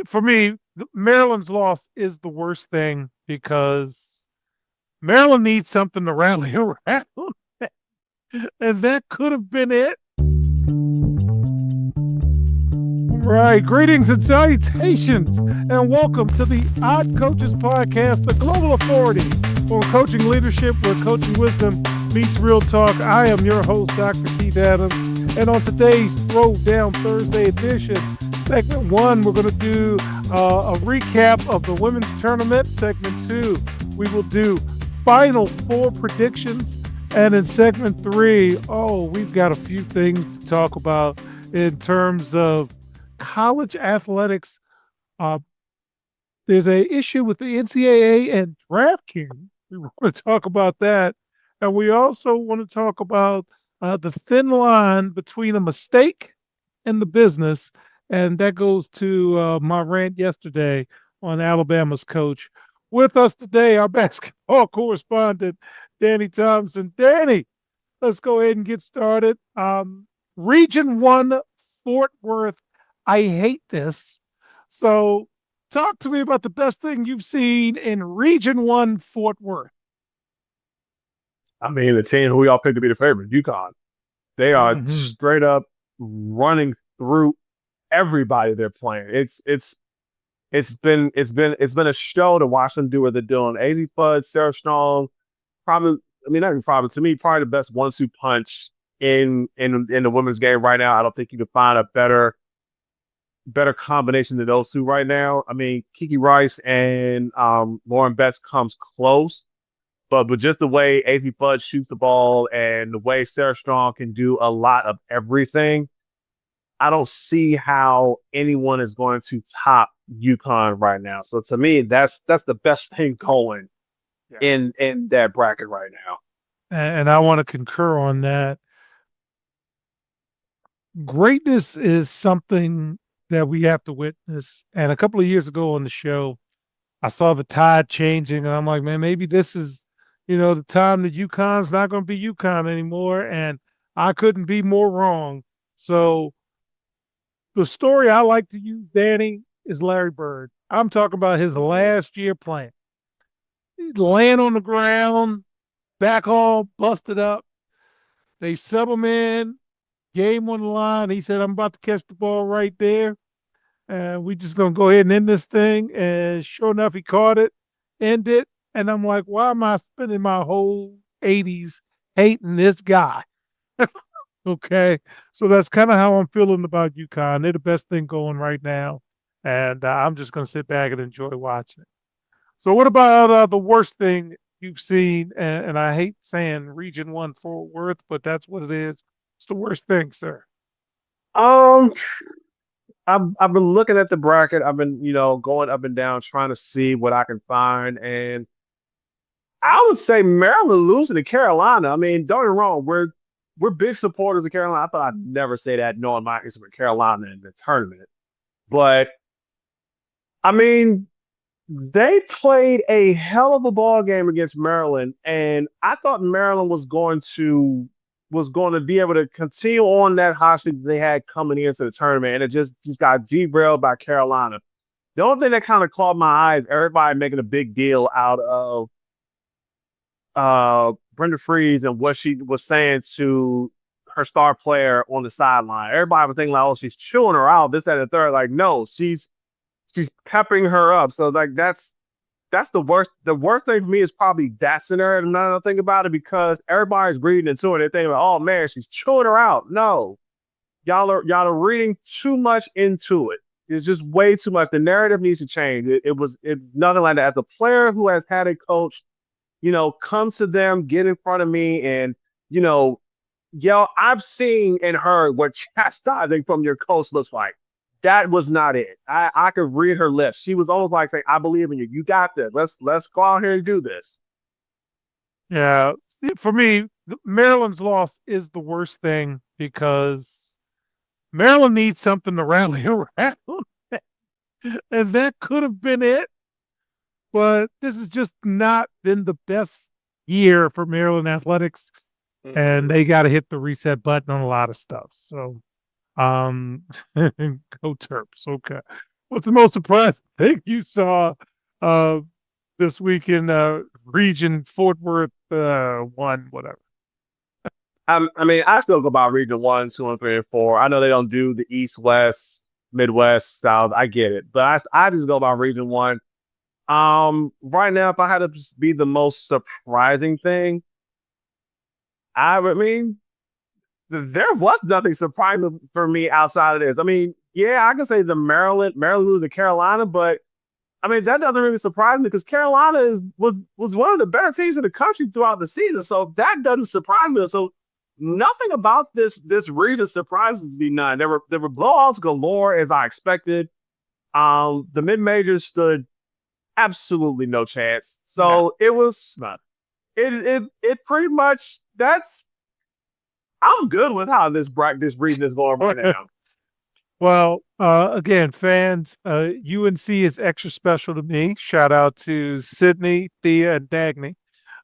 For me, Maryland's loss is the worst thing because Maryland needs something to rally around, and that could have been it. Right. Greetings and salutations, and welcome to the Odd Coaches Podcast, the global authority on coaching leadership, where coaching wisdom meets real talk. I am your host, Dr. Keith Adams, and on today's Throwdown Thursday edition, segment one, we're going to do a recap of the women's tournament. Segment two, we will do Final Four predictions. And in segment three, we've got a few things to talk about in terms of college athletics. There's an issue with the NCAA and DraftKings. We want to talk about that. And we also want to talk about the thin line between a mistake and the business. And that goes to my rant yesterday on Alabama's coach. With us today, our basketball correspondent, Danny Thompson. Danny, let's go ahead and get started. Region 1, Fort Worth. I hate this. So talk to me about the best thing you've seen in Region 1, Fort Worth. I mean, the team who we all picked to be the favorite, UConn. They are straight up running through everybody they're playing. It's been a show to watch them do what they're doing. AZ Fudd, Sarah Strong, probably not even probably, to me, probably the best 1-2 punch in the women's game right now. I don't think you could find a better combination than those two right now. I mean, Kiki Rice and Lauren Betts comes close, but just the way AZ Fudd shoots the ball and the way Sarah Strong can do a lot of everything, I don't see how anyone is going to top UConn right now. So to me, that's the best thing going in that bracket right now. And I want to concur on that. Greatness is something that we have to witness. And a couple of years ago on the show, I saw the tide changing, and I'm like, man, maybe this is, the time that UConn's not going to be UConn anymore. And I couldn't be more wrong. So the story I like to use, Danny, is Larry Bird. I'm talking about his last year playing. He's laying on the ground, back all busted up. They sub him in, game on the line. He said, I'm about to catch the ball right there. And we just going to go ahead and end this thing. And sure enough, he caught it, ended it. And I'm like, why am I spending my whole 80s hating this guy? Okay. So that's kind of how I'm feeling about UConn. They're the best thing going right now. And I'm just going to sit back and enjoy watching it. So what about the worst thing you've seen? And I hate saying Region 1 Fort Worth, but that's what it is. It's the worst thing, sir. I've been looking at the bracket. I've been, going up and down, trying to see what I can find. And I would say Maryland losing to Carolina. I mean, don't get me wrong, we're big supporters of Carolina. I thought I'd never say that, knowing my history with Carolina in the tournament. But I mean, they played a hell of a ball game against Maryland, and I thought Maryland was going to be able to continue on that hot streak they had coming into the tournament, and it just got derailed by Carolina. The only thing that kind of caught my eyes, everybody making a big deal out of Brenda Freeze and what she was saying to her star player on the sideline. Everybody was thinking like, oh, she's chewing her out, this, that, and the third. Like, no, she's peppering her up. So like that's the worst. The worst thing for me is probably that scenario. And now I think about it, because everybody's reading into it. They're thinking, like, oh man, she's chewing her out. No, y'all are reading too much into it. It's just way too much. The narrative needs to change. It's nothing like that. As a player who has had a coach, come to them, get in front of me, and yell, I've seen and heard what chastising from your coach looks like. That was not it. I could read her lips. She was almost like saying, I believe in you. You got this. Let's go out here and do this. Yeah. For me, Maryland's loss is the worst thing because Maryland needs something to rally around. And that could have been it. But this has just not been the best year for Maryland athletics. And they got to hit the reset button on a lot of stuff. So, go Terps. Okay. What's the most surprising thing you saw this week in Region Fort Worth 1, whatever? I mean, I still go by Region 1, 2, and 3, and 4. I know they don't do the East, West, Midwest, South. I get it. But I just go by Region 1. Right now, if I had to just be the most surprising thing, I mean, there was nothing surprising for me outside of this. I mean, yeah, I can say the Maryland losing to Carolina, but I mean, that doesn't really surprise me because Carolina was one of the better teams in the country throughout the season. So that doesn't surprise me. So nothing about this region surprises me none. There were blowouts galore as I expected. The mid majors stood absolutely no chance. So it was it pretty much I'm good with how this region is going right now. Well, again, fans, UNC is extra special to me. Shout out to Sydney, Thea, and Dagny.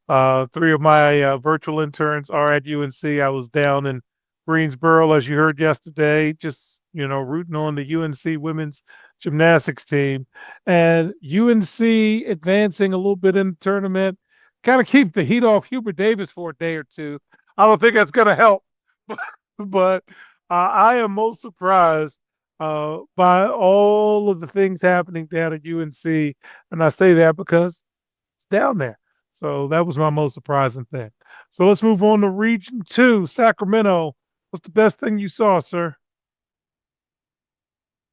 3 of my virtual interns are at UNC. I was down in Greensboro, as you heard yesterday, just, rooting on the UNC women's gymnastics team. And UNC advancing a little bit in the tournament, kind of keep the heat off Hubert Davis for a day or two. I don't think that's going to help. But I am most surprised by all of the things happening down at UNC. And I say that because it's down there. So that was my most surprising thing. So let's move on to Region 2, Sacramento. What's the best thing you saw, sir?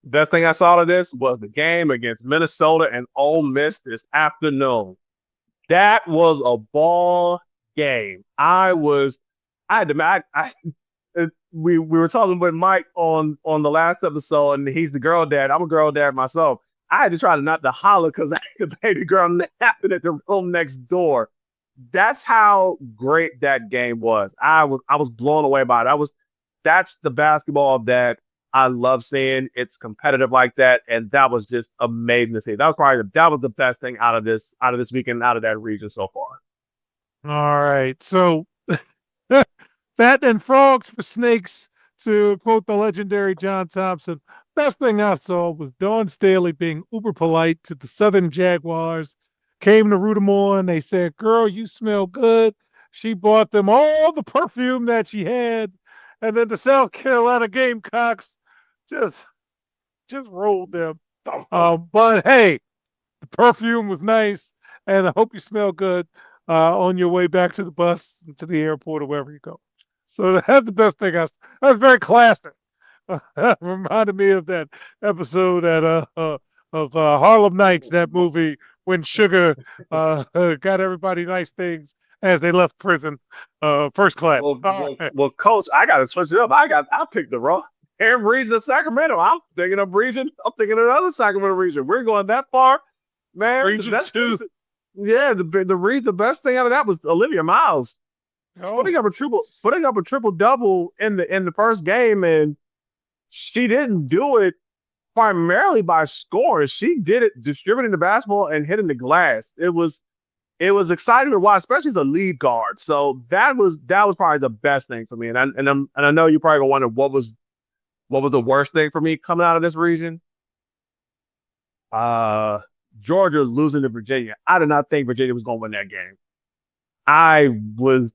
Best thing I saw of this was the game against Minnesota and Ole Miss this afternoon. That was a ball game. We were talking with Mike on the last episode, and he's the girl dad. I'm a girl dad myself. I had to try not to holler because I could pay the girl napping at the room next door. That's how great that game was. I was blown away by it. That's the basketball that I love seeing. It's competitive like that, and that was just amazing to see. That was the best thing out of this weekend, out of that region so far. All right, so fat and frogs for snakes, to quote the legendary John Thompson. Best thing I saw was Dawn Staley being uber polite to the Southern Jaguars. Came to root them on. They said, "Girl, you smell good." She bought them all the perfume that she had, and then the South Carolina Gamecocks just rolled them. But hey, the perfume was nice, and I hope you smell good on your way back to the bus, to the airport, or wherever you go. So that's the best thing. That was very classic. Reminded me of that episode of Harlem Nights, that movie when Sugar got everybody nice things as they left prison, first class. Well, Coach, I got to switch it up. I picked the wrong region of Sacramento. I'm thinking of another Sacramento region. We're going that far, man. Region 2. Yeah, the best thing out of that was Olivia Miles. Oh. Putting up a triple double in the first game, and she didn't do it primarily by scoring. She did it distributing the basketball and hitting the glass. It was exciting to watch, especially as a lead guard. So that was probably the best thing for me. And I know you probably gonna wonder what was the worst thing for me coming out of this region. Georgia losing to Virginia. I did not think Virginia was gonna win that game. I was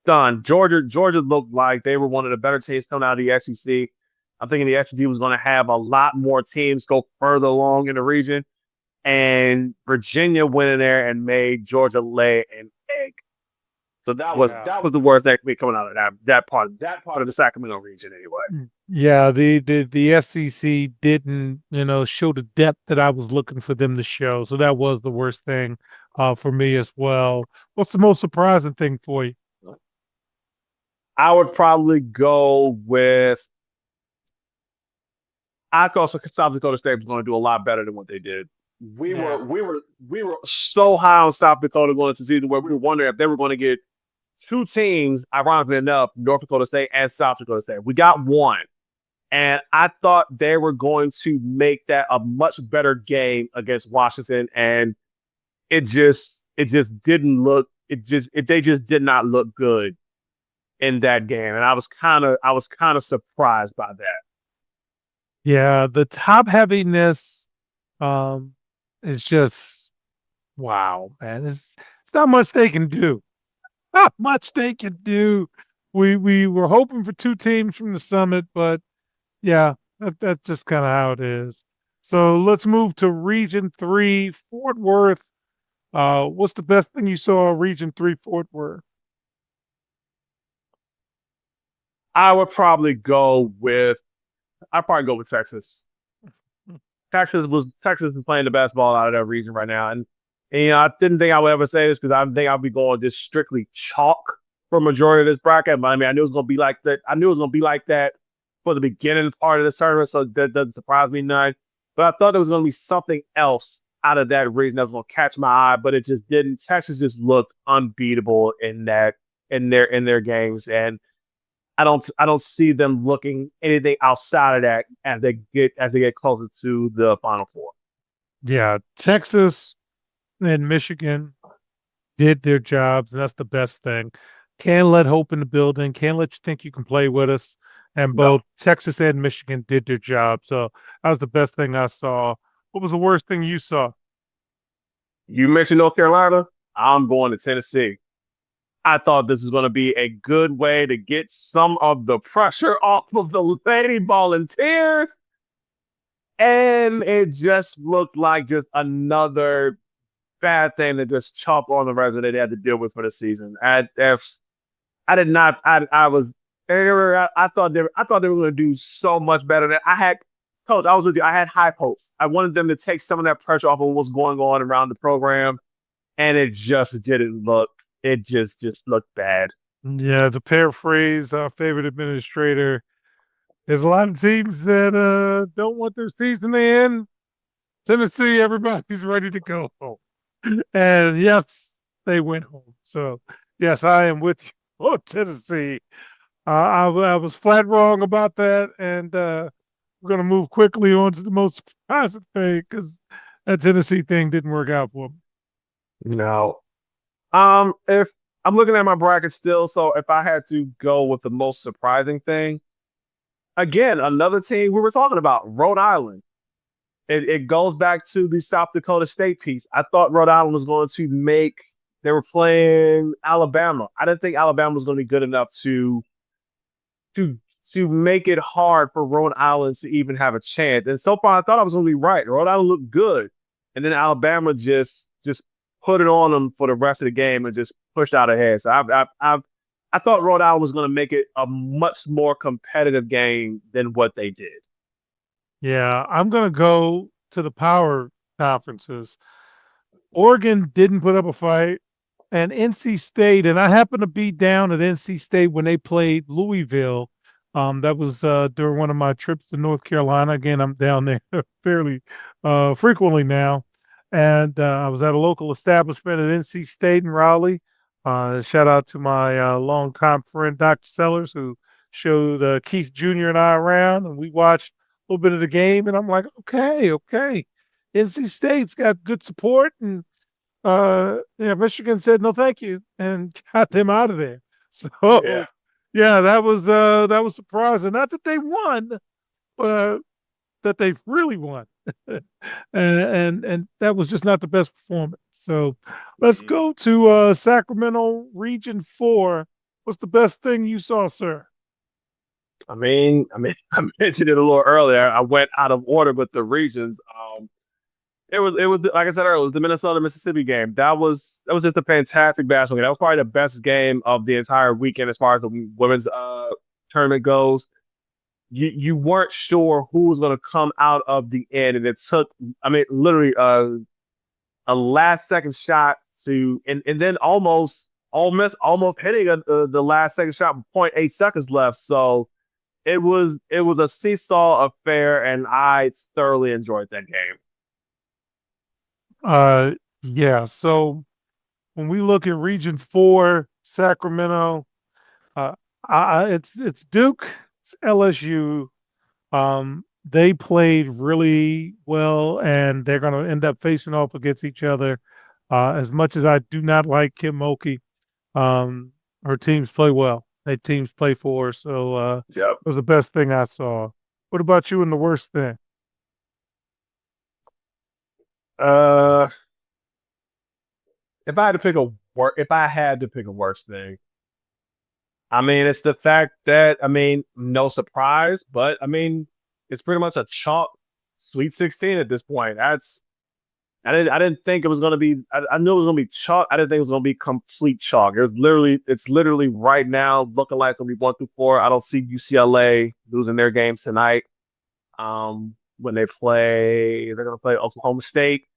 stunned. Georgia looked like they were one of the better teams coming out of the SEC. I'm thinking the SEC was going to have a lot more teams go further along in the region, and Virginia went in there and made Georgia lay an egg. So that was the worst thing for me coming out of that part of the Sacramento region anyway. Yeah, the SEC didn't, show the depth that I was looking for them to show. So that was the worst thing for me as well. What's the most surprising thing for you? I would probably go with, I thought South Dakota State was going to do a lot better than what they did. We were so high on South Dakota going to season where we were wondering if they were going to get two teams, ironically enough, North Dakota State and South Dakota State. We got one. And I thought they were going to make that a much better game against Washington. And they just did not look good in that game. And I was kind of surprised by that. Yeah, the top heaviness It's just wow, man. It's not much they can do. Not much they can do. We were hoping for two teams from the summit, but yeah, that's just kind of how it is. So let's move to Region 3, Fort Worth. What's the best thing you saw Region 3, Fort Worth? I would probably go with I'd probably go with Texas. Texas is playing the best ball out of that region right now. And I didn't think I would ever say this because I think I'll be going just strictly chalk for majority of this bracket. But I mean, I knew it was gonna be like that. I knew it was gonna be like that for the beginning part of the tournament, so that doesn't surprise me none. But I thought there was gonna be something else out of that region that was gonna catch my eye, but it just didn't. Texas just looked unbeatable in their games. And I don't see them looking anything outside of that as they get closer to the Final Four. Yeah, Texas and Michigan did their jobs. That's the best thing. Can't let hope in the building. Can't let you think you can play with us. And No, both Texas and Michigan did their job. So that was the best thing I saw. What was the worst thing you saw? you mentioned North Carolina. I'm going to Tennessee. I thought this was going to be a good way to get some of the pressure off of the Lady Volunteers. And it just looked like just another bad thing to just chop on the resume that they had to deal with for the season. I did not. I thought they were going to do so much better. Than I had, coach. I was with you. I had high hopes. I wanted them to take some of that pressure off of what's going on around the program, and it just didn't look. It just looked bad. Yeah, to paraphrase our favorite administrator, there's a lot of teams that don't want their season to end. Tennessee, everybody's ready to go home. And yes, they went home. So, yes, I am with you. Oh, Tennessee. I was flat wrong about that. And we're going to move quickly on to the most surprising thing because that Tennessee thing didn't work out for me. No. If I'm looking at my bracket still, so if I had to go with the most surprising thing, again, another team we were talking about, Rhode Island. It goes back to the South Dakota State piece. I thought Rhode Island was going to they were playing Alabama. I didn't think Alabama was going to be good enough to to make it hard for Rhode Island to even have a chance. And so far, I thought I was going to be right. Rhode Island looked good, and then Alabama just put it on them for the rest of the game and just pushed out ahead. So I thought Rhode Island was going to make it a much more competitive game than what they did. Yeah, I'm going to go to the power conferences. Oregon didn't put up a fight, and NC State, and I happened to be down at NC State when they played Louisville. That was during one of my trips to North Carolina. Again, I'm down there fairly frequently now. And I was at a local establishment at NC State in Raleigh. Shout out to my longtime friend, Dr. Sellers, who showed Keith Jr. and I around, and we watched a little bit of the game. And I'm like, okay. NC State's got good support, and yeah, Michigan said no, thank you, and got them out of there. So Yeah. yeah, that was surprising. Not that they won, but that they really won. And that was just not the best performance. So let's go to Sacramento Region 4. What's the best thing you saw, sir? I mentioned it a little earlier. I went out of order with the regions. It was like I said earlier, it was the Minnesota Mississippi game. That was just a fantastic basketball game. That was probably the best game of the entire weekend as far as the women's tournament goes. You weren't sure who was going to come out of the end, and it took, literally a last second shot and then almost hitting the last second shot with 0.8 seconds left. So it was a seesaw affair, and I thoroughly enjoyed that game. Yeah. So when we look at Region 4, Sacramento, uh, it's Duke, it's LSU. They played really well, and they're going to end up facing off against each other. As much as I do not like Kim Mulkey, her teams play well. They teams play for her, so Yep. it was the best thing I saw. What about you and the worst thing? Uh, if I had to pick a worst thing, I mean, it's the fact that no surprise, but it's pretty much a chalk Sweet 16 at this point. I didn't think it was gonna be. I knew it was gonna be chalk. I didn't think it was gonna be complete chalk. It's literally right now looking like it's gonna be 1 through 4. I don't see UCLA losing their games tonight. When they're gonna play Oklahoma State.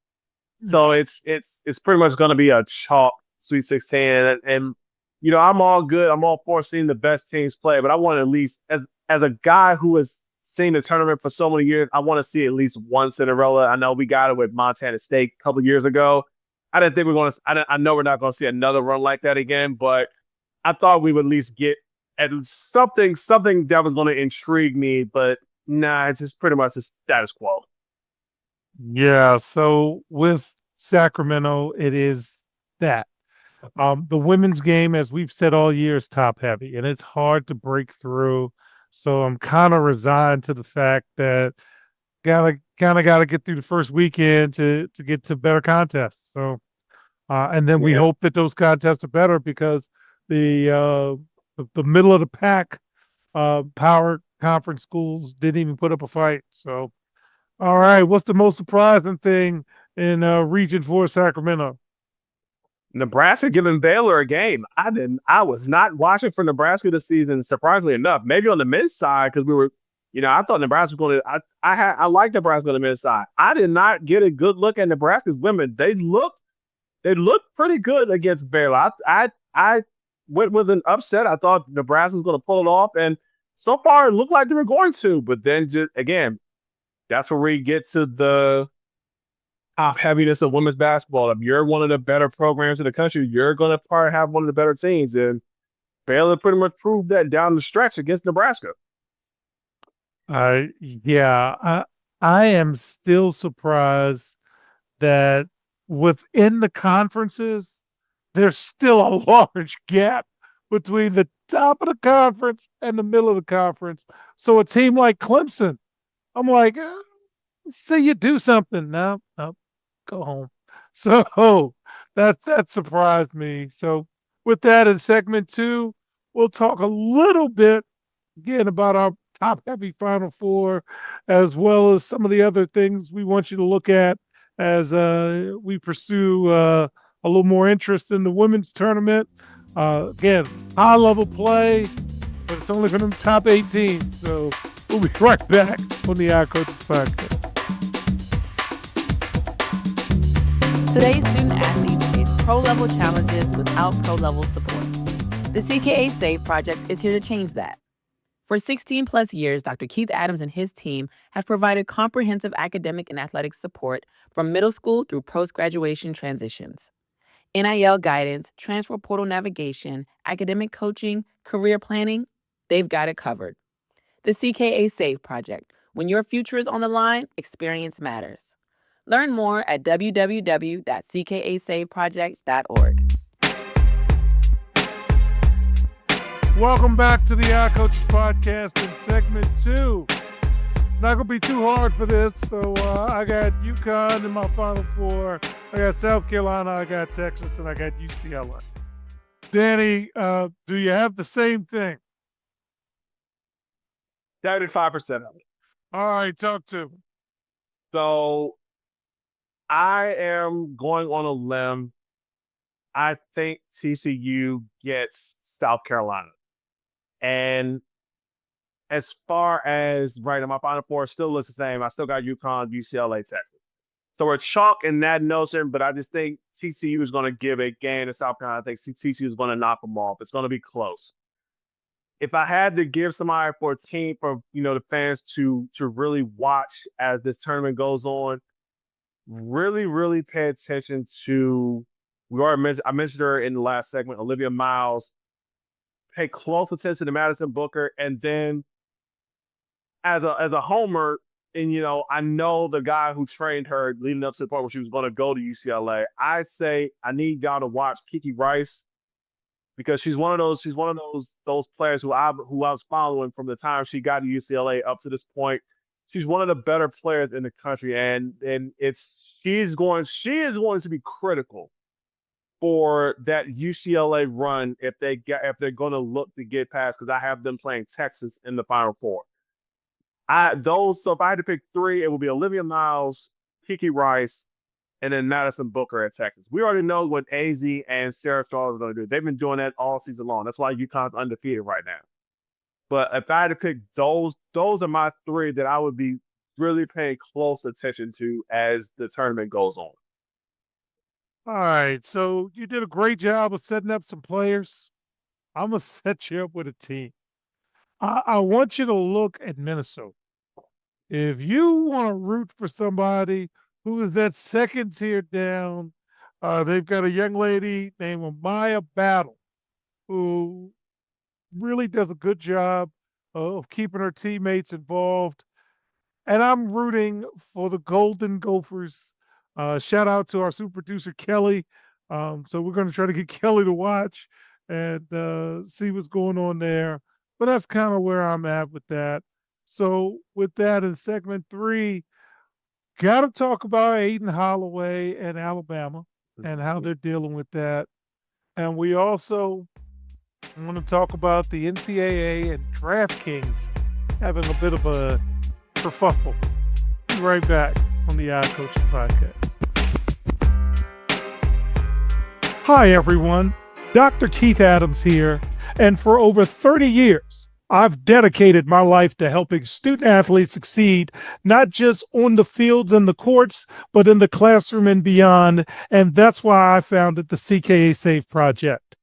So it's pretty much going to be a chalk Sweet 16, and I'm all good. I'm all for seeing the best teams play, but I want to at least as a guy who has seen the tournament for so many years, I want to see at least one Cinderella. I know we got it with Montana State a couple of years ago. I didn't think we're going to. I know we're not going to see another run like that again, but I thought we would at least get at least something that was going to intrigue me. But nah, it's just pretty much the status quo. Yeah, so with Sacramento, it is that. The women's game, as we've said all year, is top heavy, and it's hard to break through. So I'm kind of resigned to the fact that gotta get through the first weekend to get to better contests. So, and then we Yeah. hope that those contests are better because the middle of the pack power conference schools didn't even put up a fight. So, all right, what's the most surprising thing in Region 4 Sacramento? Nebraska giving Baylor a game. I was not watching for Nebraska this season, surprisingly enough. Maybe on the men's side, because we were, I thought Nebraska was going to I like Nebraska on the men's side. I did not get a good look at Nebraska's women. They looked pretty good against Baylor. I went with an upset. I thought Nebraska was going to pull it off, and so far it looked like they were going to, but then just again, that's where we get to the top heaviness of women's basketball. If you're one of the better programs in the country, you're going to probably have one of the better teams. And Baylor pretty much proved that down the stretch against Nebraska. Yeah, I am still surprised that within the conferences, there's still a large gap between the top of the conference and the middle of the conference. So a team like Clemson, I'm like, say you do something. No, go home. So that surprised me. So with that, in segment 2, we'll talk a little bit again about our top heavy Final Four, as well as some of the other things we want you to look at as we pursue a little more interest in the women's tournament. Again, high level play, but it's only for the top 18. So we'll be right back on the iCoaches Podcast. Today's student athletes face pro-level challenges without pro-level support. The CKA SAVE project is here to change that. For 16 plus years, Dr. Keith Adams and his team have provided comprehensive academic and athletic support from middle school through post-graduation transitions. NIL guidance, transfer portal navigation, academic coaching, career planning, they've got it covered. The CKA SAVE project. When your future is on the line, experience matters. Learn more at www.ckasaveproject.org. Welcome back to the iCoaches Podcast in segment 2. Not going to be too hard for this. So I got UConn in my Final Four. I got South Carolina, I got Texas, and I got UCLA. Danny, do you have the same thing? 75% of it. All right, talk to me. So I am going on a limb. I think TCU gets South Carolina. And as far as right in my Final Four, still looks the same. I still got UConn, UCLA, Texas. So we're chalk in that notion, but I just think TCU is going to give a game to South Carolina. I think TCU is going to knock them off. It's going to be close. If I had to give somebody for a team for the fans to really watch as this tournament goes on, really, really pay attention to. I mentioned her in the last segment, Olivia Miles. Pay close attention to Madison Booker, and then as a homer, and I know the guy who trained her leading up to the point where she was going to go to UCLA. I say I need y'all to watch Kiki Rice because she's one of those players who I was following from the time she got to UCLA up to this point. She's one of the better players in the country, and she is going to be critical for that UCLA run if they're going to look to get past, because I have them playing Texas in the Final Four. So if I had to pick three, it would be Olivia Miles, Kiki Rice, and then Madison Booker at Texas. We already know what AZ and Sarah Charles are going to do. They've been doing that all season long. That's why UConn's undefeated right now. But if I had to pick those are my three that I would be really paying close attention to as the tournament goes on. All right, so you did a great job of setting up some players. I'm going to set you up with a team. I want you to look at Minnesota. If you want to root for somebody who is that second tier down, they've got a young lady named Maya Battle who really does a good job of keeping her teammates involved. And I'm rooting for the Golden Gophers. Shout out to our super producer, Kelly. So we're going to try to get Kelly to watch and see what's going on there. But that's kind of where I'm at with that. So with that, in segment 3, got to talk about Aden Holloway and Alabama and how they're dealing with that. And we also want to talk about the NCAA and DraftKings having a bit of a kerfuffle. Be right back on the Coaching Podcast. Hi, everyone. Dr. Keith Adams here. And for over 30 years, I've dedicated my life to helping student athletes succeed, not just on the fields and the courts, but in the classroom and beyond. And that's why I founded the CKA Save Project.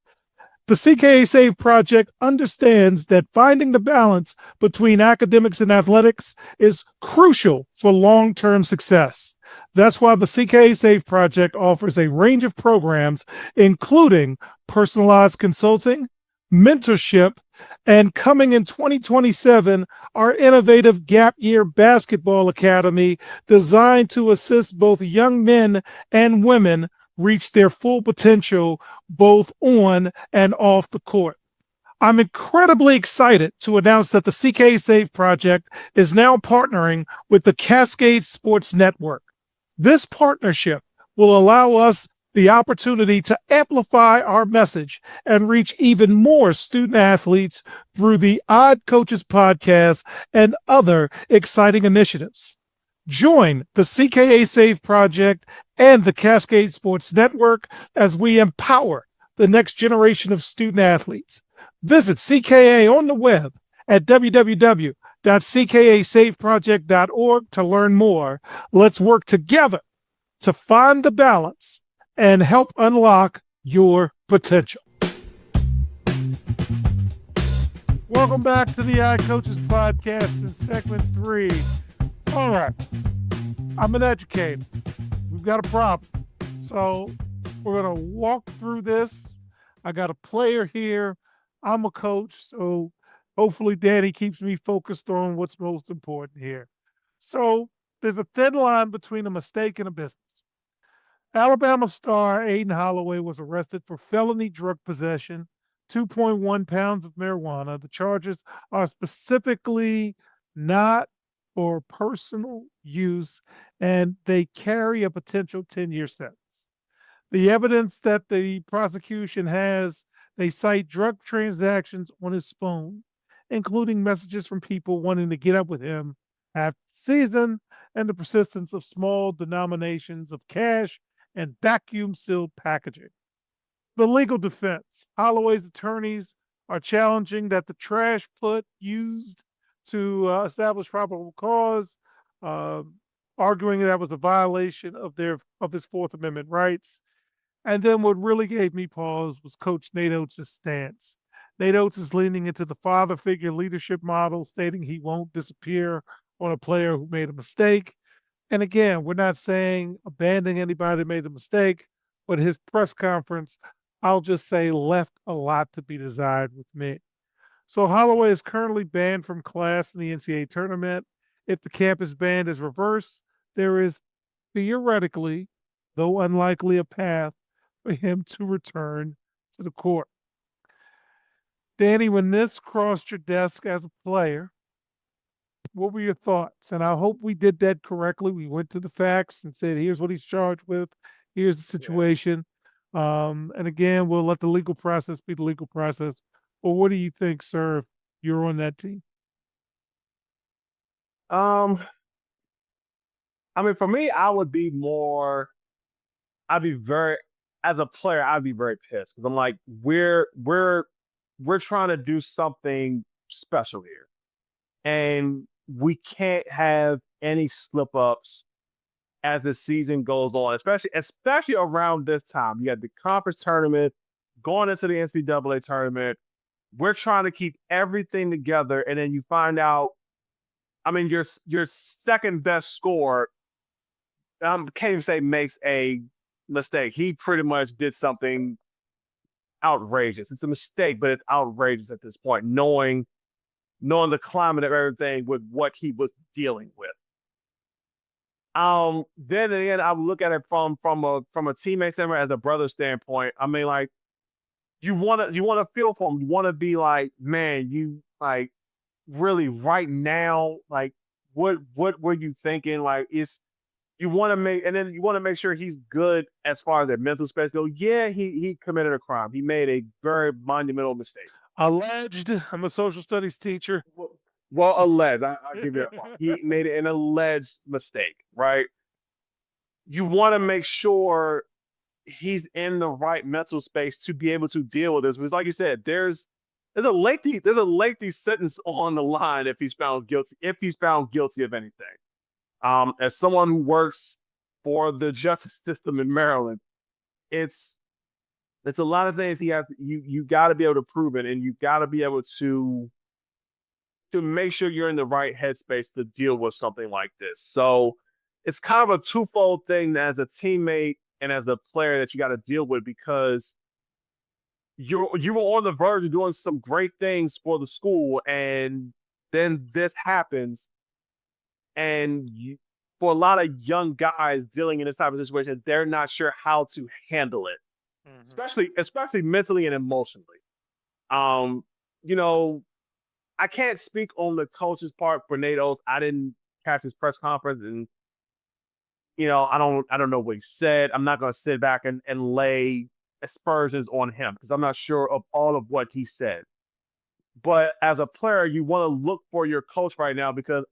The CKA Save Project understands that finding the balance between academics and athletics is crucial for long-term success. That's why the CKA Save Project offers a range of programs, including personalized consulting, mentorship, and coming in 2027, our innovative Gap Year Basketball Academy designed to assist both young men and women reach their full potential both on and off the court. I'm incredibly excited to announce that the CKA Save Project is now partnering with the Cascade Sports Network. This partnership will allow us the opportunity to amplify our message and reach even more student athletes through the Odd Coaches podcast and other exciting initiatives. Join the CKA Save Project and the Cascade Sports Network as we empower the next generation of student athletes. Visit CKA on the web at www.ckasaveproject.org to learn more. Let's work together to find the balance and help unlock your potential. Welcome back to the Odd Coaches Podcast in segment 3. All right. I'm an educator. We've got a problem. So we're going to walk through this. I got a player here. I'm a coach. So hopefully Danny keeps me focused on what's most important here. So there's a thin line between a mistake and a business. Alabama star Aden Holloway was arrested for felony drug possession, 2.1 pounds of marijuana. The charges are specifically not for personal use, and they carry a potential 10-year sentence. The evidence that the prosecution has, they cite drug transactions on his phone, including messages from people wanting to get up with him after the season, and the persistence of small denominations of cash and vacuum-sealed packaging. The legal defense. Holloway's attorneys are challenging that the trash put used to establish probable cause, arguing that was a violation of his Fourth Amendment rights. And then what really gave me pause was Coach Nate Oates' stance. Nate Oates is leaning into the father figure leadership model, stating he won't disappear on a player who made a mistake. And again, we're not saying abandon anybody that made a mistake, but his press conference, I'll just say, left a lot to be desired with me. So Holloway is currently banned from class in the NCAA tournament. If the campus ban is reversed, there is theoretically, though unlikely, a path for him to return to the court. Danny, when this crossed your desk as a player, What were your thoughts? And I hope we did that correctly. We went to the facts and said, here's what he's charged with. Here's the situation. And again, we'll let the legal process be the legal process. But what do you think, sir, if you're on that team? I mean, for me, I'd be very, as a player, I'd be very pissed because I'm like, we're trying to do something special here, and we can't have any slip ups as the season goes on, especially around this time. You got the conference tournament going into the NCAA tournament. We're trying to keep everything together, and then you find out. I mean, your second best score, can't even say makes a mistake. He pretty much did something outrageous. It's a mistake, but it's outrageous at this point, knowing the climate of everything with what he was dealing with. Then again, I would look at it from a teammate standpoint, as a brother standpoint. I mean, like, you wanna feel for him. You wanna be like, man, you like really right now, like what were you thinking? Like, you want to make sure he's good as far as that mental space goes. Yeah, he committed a crime. He made a very monumental mistake. Alleged. I'm a social studies teacher. Well, alleged. I'll give you that part. He made an alleged mistake, right? You want to make sure he's in the right mental space to be able to deal with this. Because, like you said, there's a lengthy sentence on the line if he's found guilty. If he's found guilty of anything. As someone who works for the justice system in Maryland, it's a lot of things you got to be able to prove it, and you got to be able to make sure you're in the right headspace to deal with something like this. So it's kind of a twofold thing as a teammate and as a player that you got to deal with, because you were on the verge of doing some great things for the school, and then this happens. And for a lot of young guys dealing in this type of situation, they're not sure how to handle it, especially mentally and emotionally. You know, I can't speak on the coach's part for Nate Oates. I didn't catch his press conference, and I don't know what he said. I'm not going to sit back and lay aspersions on him because I'm not sure of all of what he said. But as a player, you want to look for your coach right now, because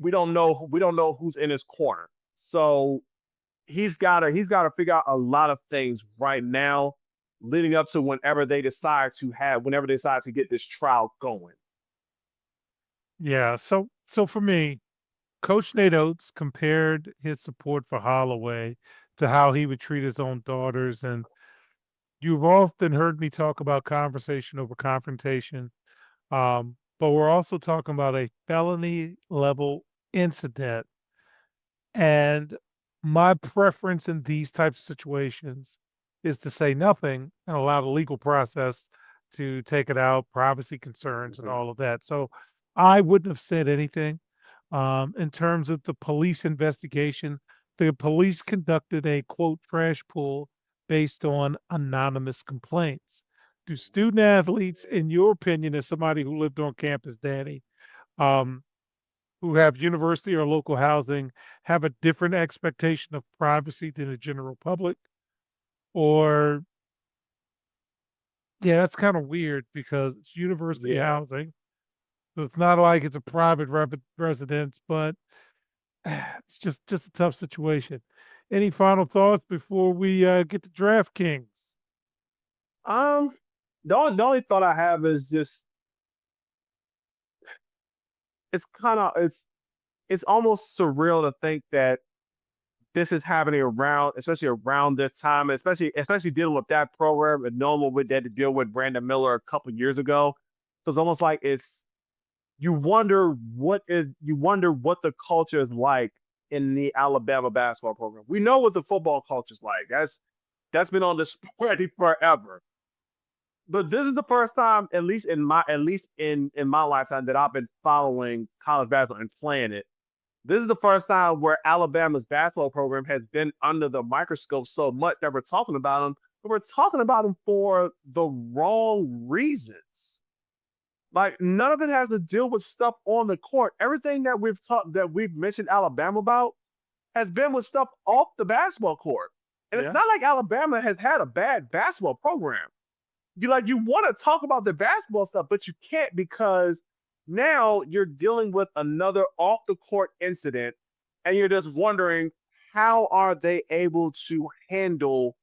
we don't know who's in his corner. So he's got to figure out a lot of things right now, leading up to whenever they decide to get this trial going. Yeah. So for me, Coach Nate Oates compared his support for Holloway to how he would treat his own daughters. And you've often heard me talk about conversation over confrontation. But we're also talking about a felony level incident. And my preference in these types of situations is to say nothing and allow the legal process to take it out, privacy concerns and all of that. So I wouldn't have said anything. In terms of the police investigation, the police conducted a quote trash pull based on anonymous complaints. Do student athletes, in your opinion, as somebody who lived on campus, Danny, who have university or local housing, have a different expectation of privacy than the general public? Or, yeah, that's kind of weird because it's university housing. So it's not like it's a private residence, but it's just a tough situation. Any final thoughts before we get to DraftKings? The only thought I have is just it's almost surreal to think that this is happening especially around this time, especially dealing with that program and knowing what we had to deal with Brandon Miller a couple years ago. So it's almost like you wonder what the culture is like in the Alabama basketball program. We know what the football culture is like. That's been on display forever. But this is the first time, at least in my lifetime, that I've been following college basketball and playing it. This is the first time where Alabama's basketball program has been under the microscope so much that we're talking about them, but we're talking about them for the wrong reasons. Like none of it has to deal with stuff on the court. Everything that we've mentioned Alabama about has been with stuff off the basketball court. And it's not like Alabama has had a bad basketball program. You want to talk about the basketball stuff, but you can't because now you're dealing with another off the court incident, and you're just wondering how are they able to handle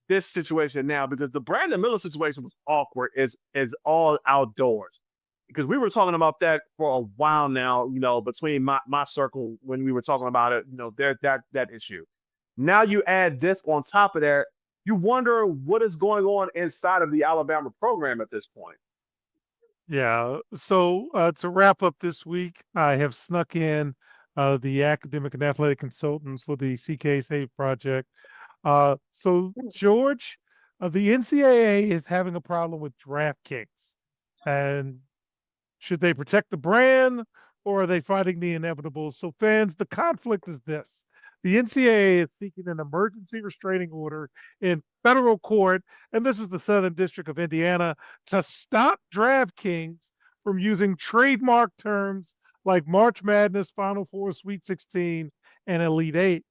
this situation now, because the Brandon Miller situation was awkward, is all outdoors. Because we were talking about that for a while now, between my circle when we were talking about it, there that issue. Now you add this on top of that, you wonder what is going on inside of the Alabama program at this point. Yeah. So to wrap up this week, I have snuck in the academic and athletic consultant for the CK Save project. So George, the NCAA is having a problem with DraftKings, and should they protect the brand or are they fighting the inevitable? So fans, the conflict is this. The NCAA is seeking an emergency restraining order in federal court, and this is the Southern District of Indiana, to stop DraftKings from using trademark terms like March Madness, Final Four, Sweet 16, and Elite Eight.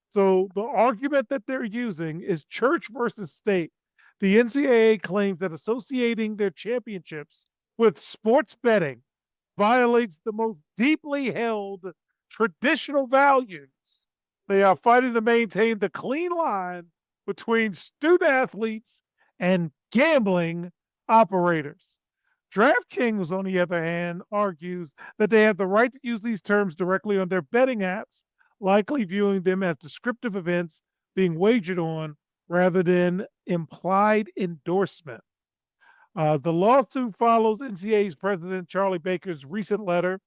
So the argument that they're using is church versus state. The NCAA claims that associating their championships with sports betting violates the most deeply held traditional values. They are fighting to maintain the clean line between student athletes and gambling operators. DraftKings, on the other hand, argues that they have the right to use these terms directly on their betting apps, likely viewing them as descriptive events being wagered on rather than implied endorsement. The lawsuit follows NCAA's president, Charlie Baker's recent letter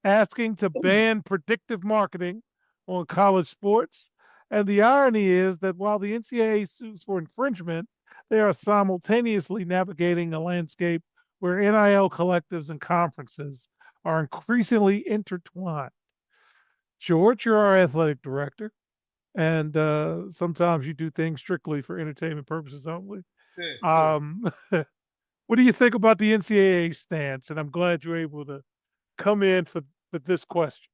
asking to ban predictive marketing on college sports. And the irony is that while the NCAA sues for infringement, they are simultaneously navigating a landscape where NIL collectives and conferences are increasingly intertwined. George, you're our athletic director, and sometimes you do things strictly for entertainment purposes only. What do you think about the NCAA stance? And I'm glad you're able to come in for this question.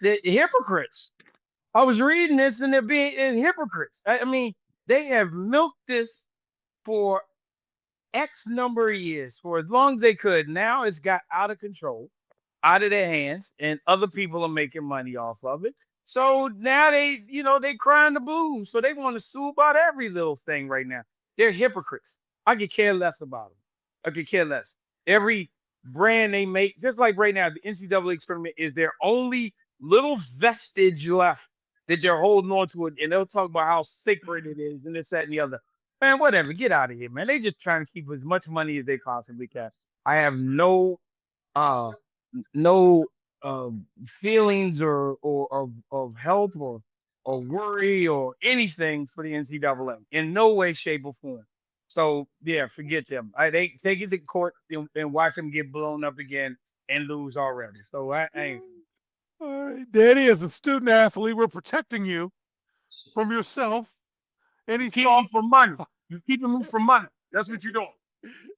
The hypocrites. I was reading this and they're being hypocrites. I mean, they have milked this for X number of years, for as long as they could. Now it's got out of control, out of their hands, and other people are making money off of it. So now they crying the blues. So they want to sue about every little thing right now. They're hypocrites. I could care less about them. I could care less. Every brand they make, just like right now, the NCAA experiment is their only little vestige left that they're holding on to it, and they'll talk about how sacred it is and this, that, and the other. Man, whatever. Get out of here, man. They just trying to keep as much money as they possibly can. I have no feelings or of help or worry or anything for the NCAA in no way, shape, or form. So yeah, forget them. They take it to court and watch them get blown up again and lose already. So I ain't. All right, Danny, as a student athlete, we're protecting you from yourself. Any thoughts for money? You keeping me from money. That's what you're doing.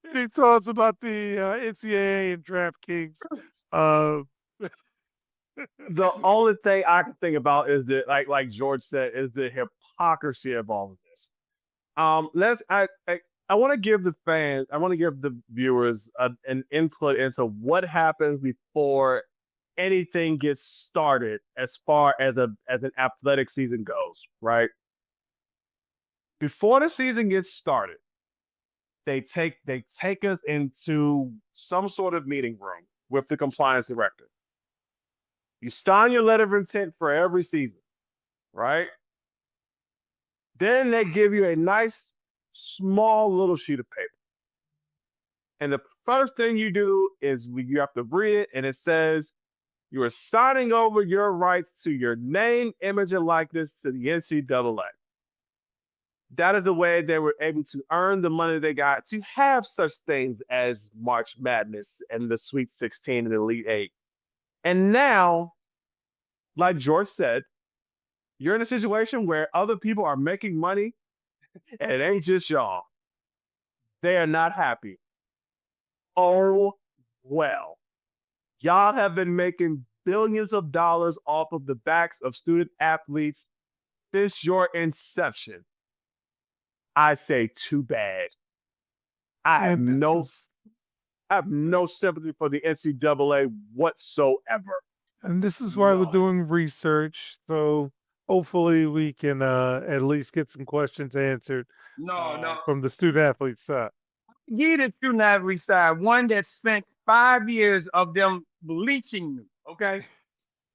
Any thoughts about the NCAA and DraftKings? The only thing I can think about is that, like George said, is the hypocrisy of all of this. I want to give the fans, I want to give the viewers an input into what happens before anything gets started as far as an athletic season goes, right? Before the season gets started, they take us into some sort of meeting room with the compliance director. You sign your letter of intent for every season, right? Then they give you a nice, small little sheet of paper. And the first thing you do is you have to read it, and it says you are signing over your rights to your name, image, and likeness to the NCAA. That is the way they were able to earn the money they got to have such things as March Madness and the Sweet 16 and the Elite Eight. And now, like George said, you're in a situation where other people are making money, and it ain't just y'all. They are not happy. Oh, well. Y'all have been making billions of dollars off of the backs of student athletes since your inception. I say too bad. I have no sympathy for the NCAA whatsoever. And this is why we're doing research. So hopefully we can at least get some questions answered from the student athlete side. Get the student athlete side, one that spent 5 years of them bleaching me, okay?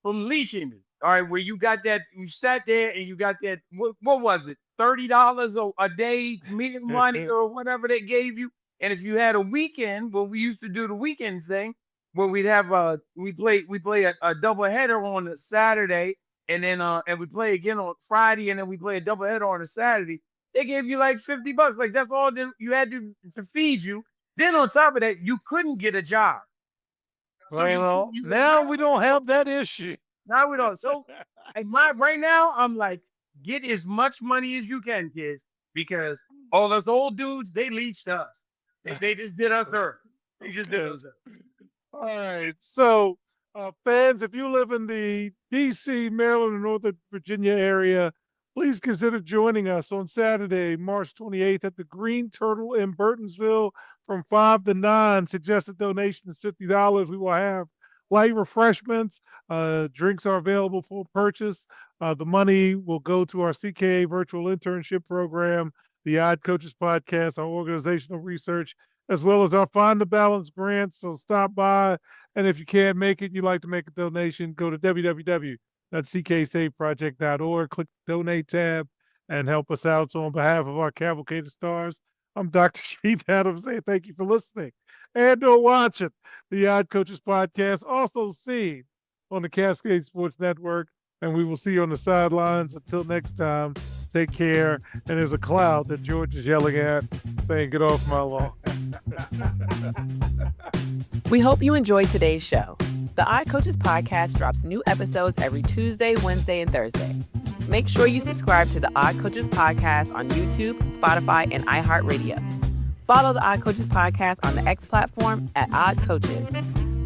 From leashing me. All right, where you got that, you sat there and you got that, what was it? $30 a day meeting money or whatever they gave you. And if you had a weekend, well, we used to do the weekend thing where we'd have we play a double header on a Saturday, and then and we play again on Friday, and then we play a double header on a Saturday. They gave you like $50. Like that's all you had to feed you. Then on top of that, you couldn't get a job. Well, now we don't have that issue. Now we don't. So right now, I'm like, get as much money as you can, kids, because all those old dudes, they leached us. They just did us earth. They just did us earth. All right. So, fans, if you live in the D.C., Maryland, and Northern Virginia area, please consider joining us on Saturday, March 28th at the Green Turtle in Burtonsville from 5 to 9. Suggested donation is $50. We will have light refreshments. Drinks are available for purchase. The money will go to our CKA virtual internship program, the Odd Coaches podcast, our organizational research, as well as our Find the Balance grant. So stop by. And if you can't make it, you'd like to make a donation, go to www.cksaveproject.org, click the donate tab, and help us out. So on behalf of our Cavalcade of Stars, I'm Dr. Keith Adams saying thank you for listening and or watching the Odd Coaches podcast, also seen on the Cascade Sports Network. And we will see you on the sidelines. Until next time, take care. And there's a cloud that George is yelling at saying, get off my lawn. We hope you enjoyed today's show. The Odd Coaches podcast drops new episodes every Tuesday, Wednesday, and Thursday. Make sure you subscribe to the Odd Coaches podcast on YouTube, Spotify, and iHeartRadio. Follow the Odd Coaches podcast on the X platform at Odd Coaches.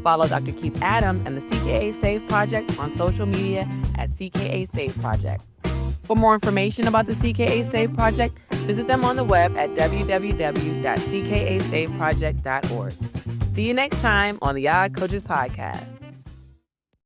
Follow Dr. Keith Adams and the CKA Save Project on social media at CKA Save Project. For more information about the CKA Save Project, visit them on the web at www.cksaveproject.org. See you next time on the Odd Coaches podcast.